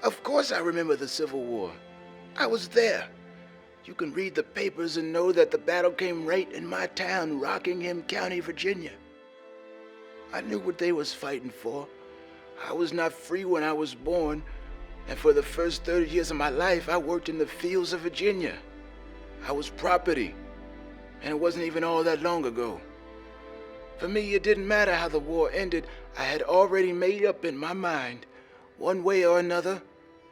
Of course I remember the Civil War. I was there. You can read the papers and know that the battle came right in my town, Rockingham County, Virginia. I knew what they was fighting for. I was not free when I was born, and for the first 30 years of my life, I worked in the fields of Virginia. I was property, and it wasn't even all that long ago. For me, it didn't matter how the war ended. I had already made up in my mind, one way or another,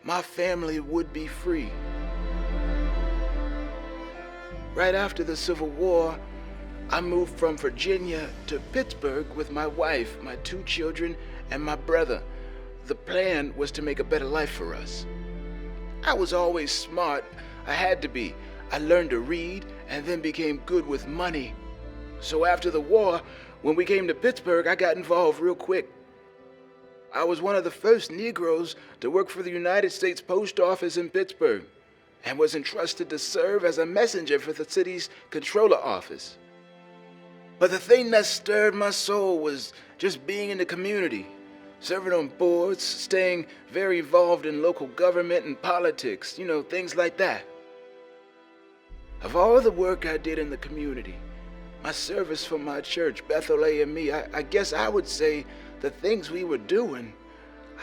my family would be free. Right after the Civil War, I moved from Virginia to Pittsburgh with my wife, my 2 children, and my brother. The plan was to make a better life for us. I was always smart. I had to be. I learned to read and then became good with money. So after the war, when we came to Pittsburgh, I got involved real quick. I was one of the first Negroes to work for the United States Post Office in Pittsburgh and was entrusted to serve as a messenger for the city's controller office. But the thing that stirred my soul was just being in the community, serving on boards, staying very involved in local government and politics, things like that. Of all the work I did in the community, my service for my church, Bethel AME, I guess I would say the things we were doing,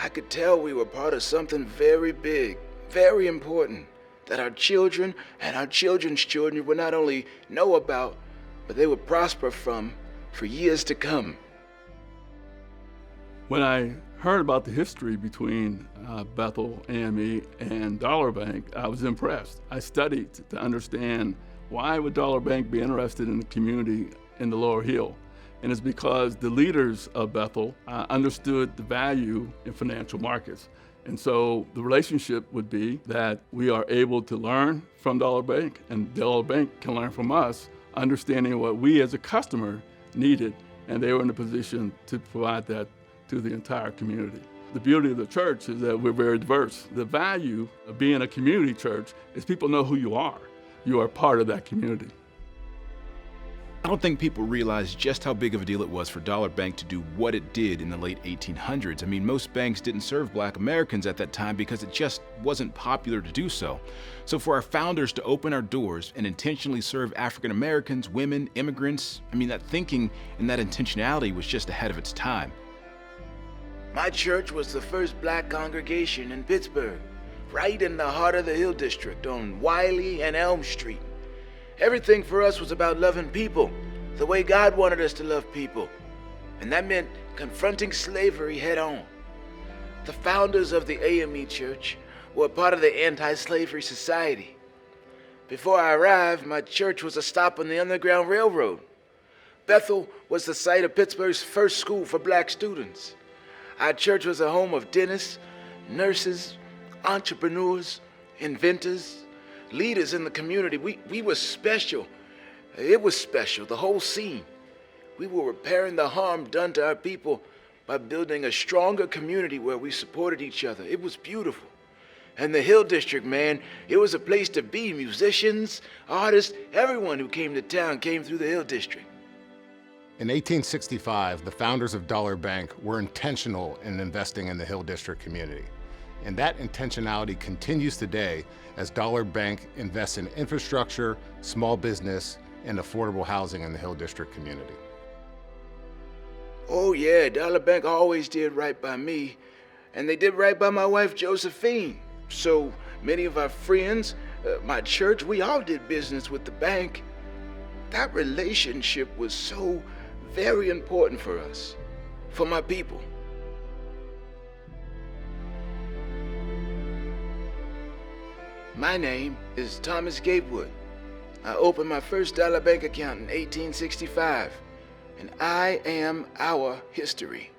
I could tell we were part of something very big, very important, that our children and our children's children would not only know about, but they would prosper from for years to come. When I heard about the history between Bethel AME and Dollar Bank, I was impressed. I studied to understand why would Dollar Bank be interested in the community in the Lower Hill. And it's because the leaders of Bethel understood the value in financial markets. And so the relationship would be that we are able to learn from Dollar Bank, and Dollar Bank can learn from us, understanding what we as a customer needed, and they were in a position to provide that to the entire community. The beauty of the church is that we're very diverse. The value of being a community church is people know who you are. You are part of that community. I don't think people realize just how big of a deal it was for Dollar Bank to do what it did in the late 1800s. I mean, most banks didn't serve Black Americans at that time because it just wasn't popular to do so. So for our founders to open our doors and intentionally serve African Americans, women, immigrants, that thinking and that intentionality was just ahead of its time. My church was the first Black congregation in Pittsburgh, right in the heart of the Hill District on Wiley and Elm Street. Everything for us was about loving people, the way God wanted us to love people. And that meant confronting slavery head on. The founders of the AME Church were part of the Anti-Slavery Society. Before I arrived, my church was a stop on the Underground Railroad. Bethel was the site of Pittsburgh's first school for Black students. Our church was a home of dentists, nurses, entrepreneurs, inventors, leaders in the community. We were special. It was special, the whole scene. We were repairing the harm done to our people by building a stronger community where we supported each other. It was beautiful. And the Hill District, man, it was a place to be. Musicians, artists, everyone who came to town came through the Hill District. In 1865, the founders of Dollar Bank were intentional in investing in the Hill District community. And that intentionality continues today as Dollar Bank invests in infrastructure, small business, and affordable housing in the Hill District community. Oh yeah, Dollar Bank always did right by me, and they did right by my wife, Josephine. So many of our friends, my church, we all did business with the bank. That relationship was so very important for us, for my people. My name is Thomas Gatewood. I opened my first Dollar Bank account in 1865, and I am our history.